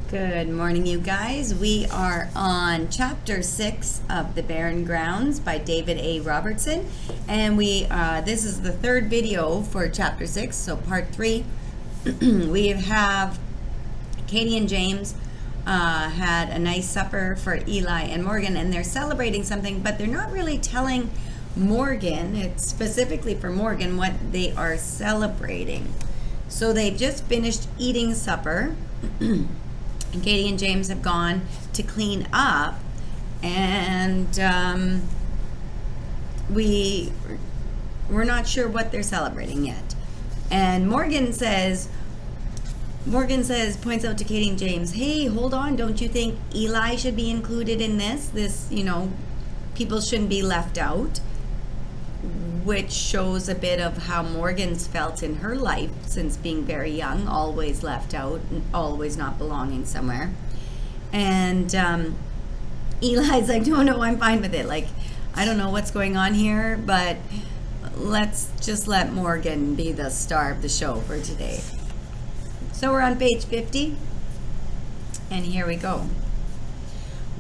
Good morning, you guys. We are on Chapter 6 of The Barren Grounds by David A. Robertson. And this is the third video for Chapter 6, so Part 3. We have Katie and James had a nice supper for Eli and Morgan, and they're celebrating something, but they're not really telling Morgan, it's specifically for Morgan, what they are celebrating. So they've just finished eating supper. And Katie and James have gone to clean up, and we're not sure what they're celebrating yet. And Morgan points out to Katie and James, hey, hold on, don't you think Eli should be included in this? People shouldn't be left out, which shows a bit of how Morgan's felt in her life since being very young, always left out, always not belonging somewhere. And Eli's like, no, I'm fine with it. Like, I don't know what's going on here, but let's just let Morgan be the star of the show for today. So we're on page 50, and here we go.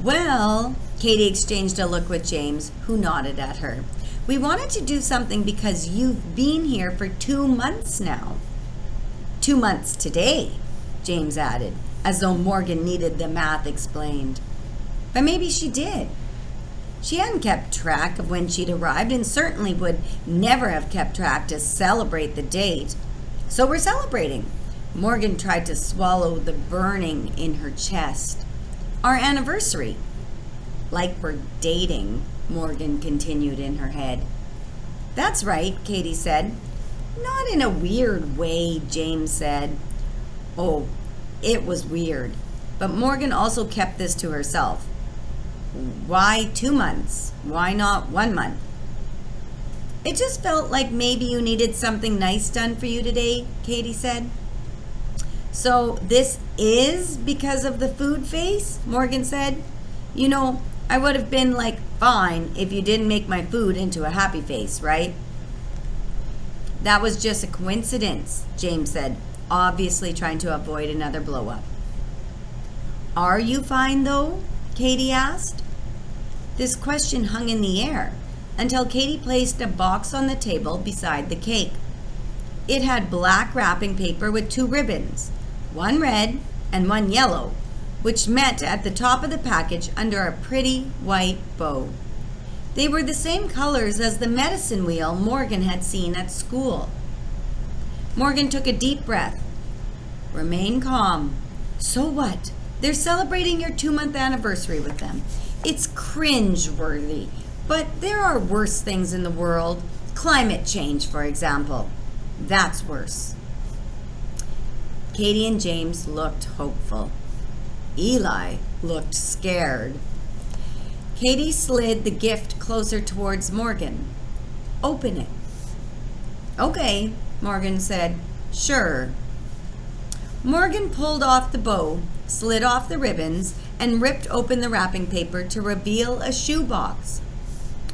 Well, Katie exchanged a look with James, who nodded at her. We wanted to do something because you've been here for 2 months now. 2 months today, James added, as though Morgan needed the math explained. But maybe she did. She hadn't kept track of when she'd arrived and certainly would never have kept track to celebrate the date. So we're celebrating. Morgan tried to swallow the burning in her chest. Our anniversary. Like we're dating, Morgan continued in her head. That's right, Katie said. Not in a weird way, James said. Oh, it was weird. But Morgan also kept this to herself. Why 2 months? Why not 1 month? It just felt like maybe you needed something nice done for you today, Katie said. So this is because of the food face? Morgan said. I would have been fine if you didn't make my food into a happy face, right? That was just a coincidence, James said, obviously trying to avoid another blow up. Are you fine though? Katie asked. This question hung in the air until Katie placed a box on the table beside the cake. It had black wrapping paper with 2 ribbons, one red and one yellow, which met at the top of the package under a pretty white bow. They were the same colors as the medicine wheel Morgan had seen at school. Morgan took a deep breath. Remain calm. So what? They're celebrating your 2-month anniversary with them. It's cringe-worthy, but there are worse things in the world. Climate change, for example. That's worse. Katie and James looked hopeful. Eli looked scared. Katie slid the gift closer towards Morgan. Open it. Okay, Morgan said. Sure. Morgan pulled off the bow, slid off the ribbons, and ripped open the wrapping paper to reveal a shoebox.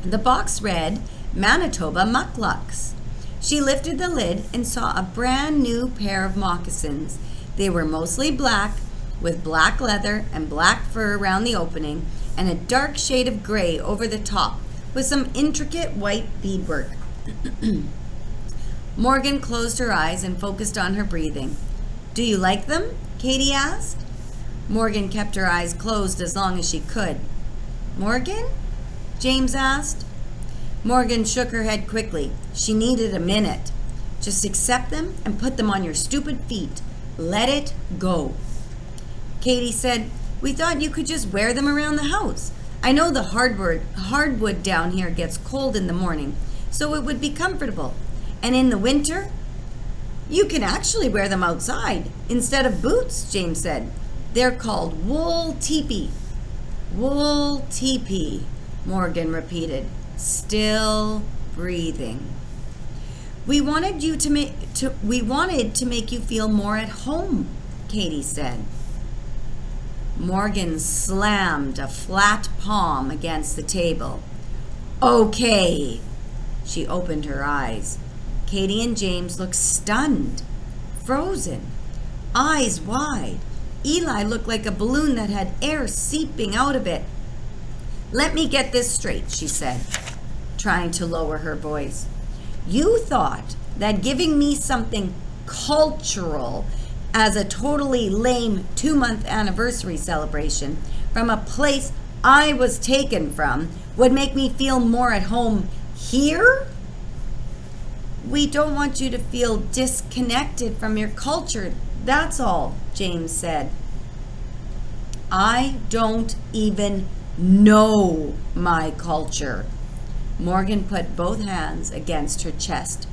The box read, Manitoba Mucklucks. She lifted the lid and saw a brand new pair of moccasins. They were mostly black, with black leather and black fur around the opening, and a dark shade of gray over the top, with some intricate white beadwork. Morgan closed her eyes and focused on her breathing. Do you like them? Katie asked. Morgan kept her eyes closed as long as she could. Morgan? James asked. Morgan shook her head quickly. She needed a minute. Just accept them and put them on your stupid feet. Let it go. Katie said, we thought you could just wear them around the house. I know the hardwood down here gets cold in the morning, so it would be comfortable. And in the winter, you can actually wear them outside instead of boots, James said. They're called wool teepee. Wool teepee, Morgan repeated, still breathing. We wanted to make you feel more at home, Katie said. Morgan slammed a flat palm against the table. Okay. She opened her eyes. Katie and James looked stunned, frozen, eyes wide. Eli looked like a balloon that had air seeping out of it. "Let me get this straight," she said, trying to lower her voice. "You thought that giving me something cultural as a totally lame 2-month anniversary celebration from a place I was taken from would make me feel more at home here?" "We don't want you to feel disconnected from your culture, that's all," James said. "I don't even know my culture." Morgan put both hands against her chest,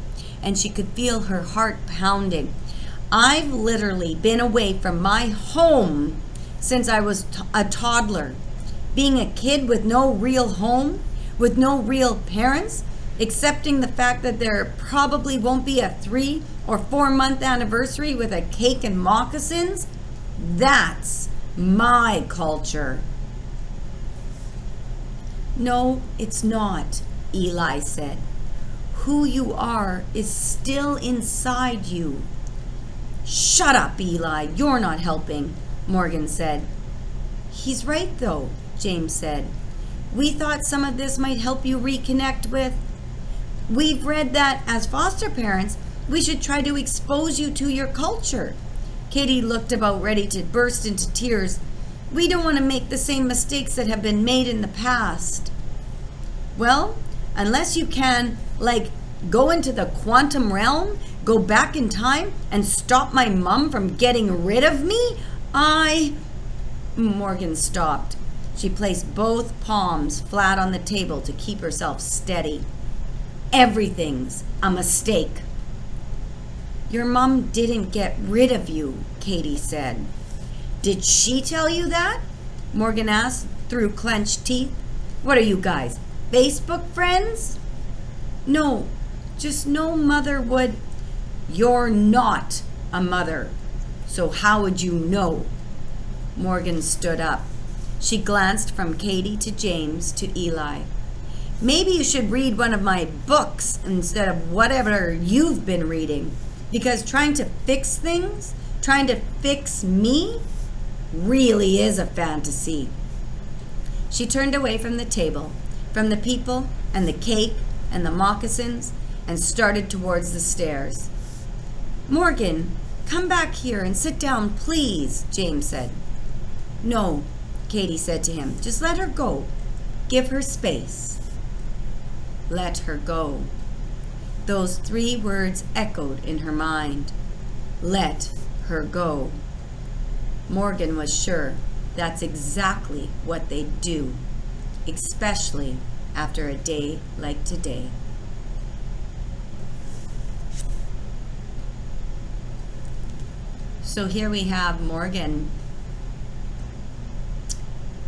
and she could feel her heart pounding. "I've literally been away from my home since I was a toddler. Being a kid with no real home, with no real parents, accepting the fact that there probably won't be a 3 or 4 month anniversary with a cake and moccasins, that's my culture." "No, it's not," Eli said. "Who you are is still inside you." "Shut up, Eli, you're not helping," Morgan said. "He's right though," James said. "We thought some of this might help you reconnect with. We've read that as foster parents, we should try to expose you to your culture." Katie looked about ready to burst into tears. "We don't want to make the same mistakes that have been made in the past." "Well, unless you can, go into the quantum realm, go back in time, and stop my mom from getting rid of me, Morgan stopped. She placed both palms flat on the table to keep herself steady. "Everything's a mistake." "Your mom didn't get rid of you," Katie said. "Did she tell you that?" Morgan asked through clenched teeth. "What are you guys, Facebook friends?" "No, just no mother would." "You're not a mother, so how would you know?" Morgan stood up. She glanced from Katie to James to Eli. "Maybe you should read one of my books instead of whatever you've been reading, because trying to fix things, trying to fix me, really is a fantasy." She turned away from the table, from the people and the cake and the moccasins, and started towards the stairs. "Morgan, come back here and sit down, please," James said. "No," Katie said to him. "Just let her go. Give her space." Let her go. Those 3 words echoed in her mind. Let her go. Morgan was sure that's exactly what they'd do, especially after a day like today. So here we have Morgan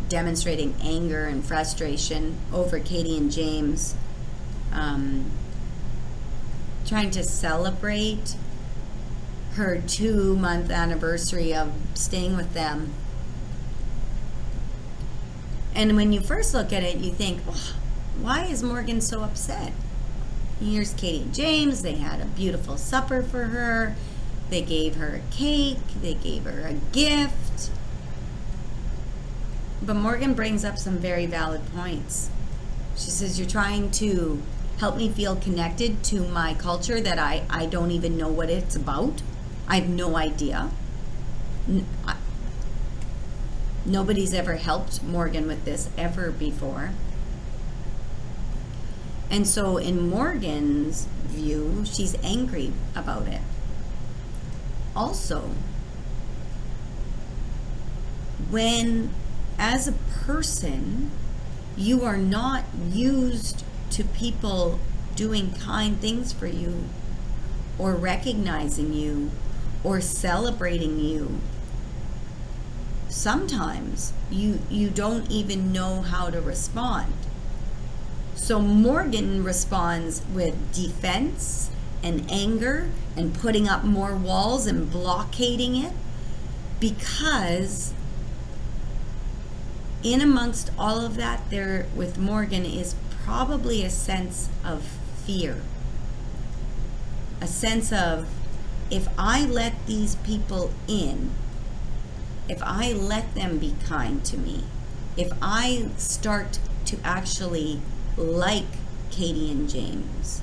demonstrating anger and frustration over Katie and James, trying to celebrate her 2-month anniversary of staying with them. And when you first look at it, you think, why is Morgan so upset? Here's Katie and James. They had a beautiful supper for her. They gave her a cake. They gave her a gift. But Morgan brings up some very valid points. She says, "You're trying to help me feel connected to my culture that I don't even know what it's about. I have no idea." Nobody's ever helped Morgan with this ever before. And so in Morgan's view, she's angry about it. Also, when as a person, you are not used to people doing kind things for you, or recognizing you, or celebrating you, sometimes you don't even know how to respond. So Morgan responds with defense and anger and putting up more walls and blockading it, because in amongst all of that, there with Morgan is probably a sense of fear. A sense of, if I let these people in, if I let them be kind to me, if I start to actually like Katie and James,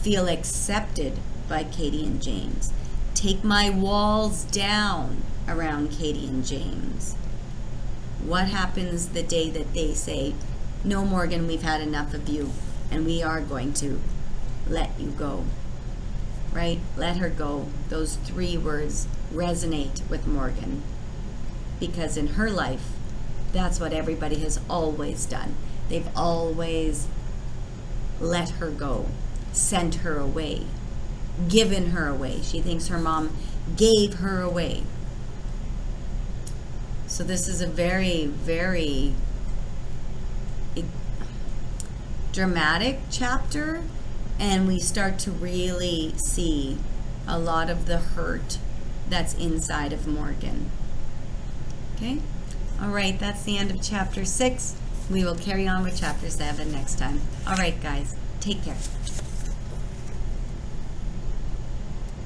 feel accepted by Katie and James, take my walls down around Katie and James, what happens the day that they say, no, Morgan, we've had enough of you and we are going to let you go, right? Let her go. Those 3 words resonate with Morgan, because in her life, that's what everybody has always done. They've always let her go, sent her away, given her away. She thinks her mom gave her away. So this is a very, very dramatic chapter, and we start to really see a lot of the hurt that's inside of Morgan. Okay? All right, that's the end of chapter 6. We will carry on with chapter 7 next time. All right, guys, take care.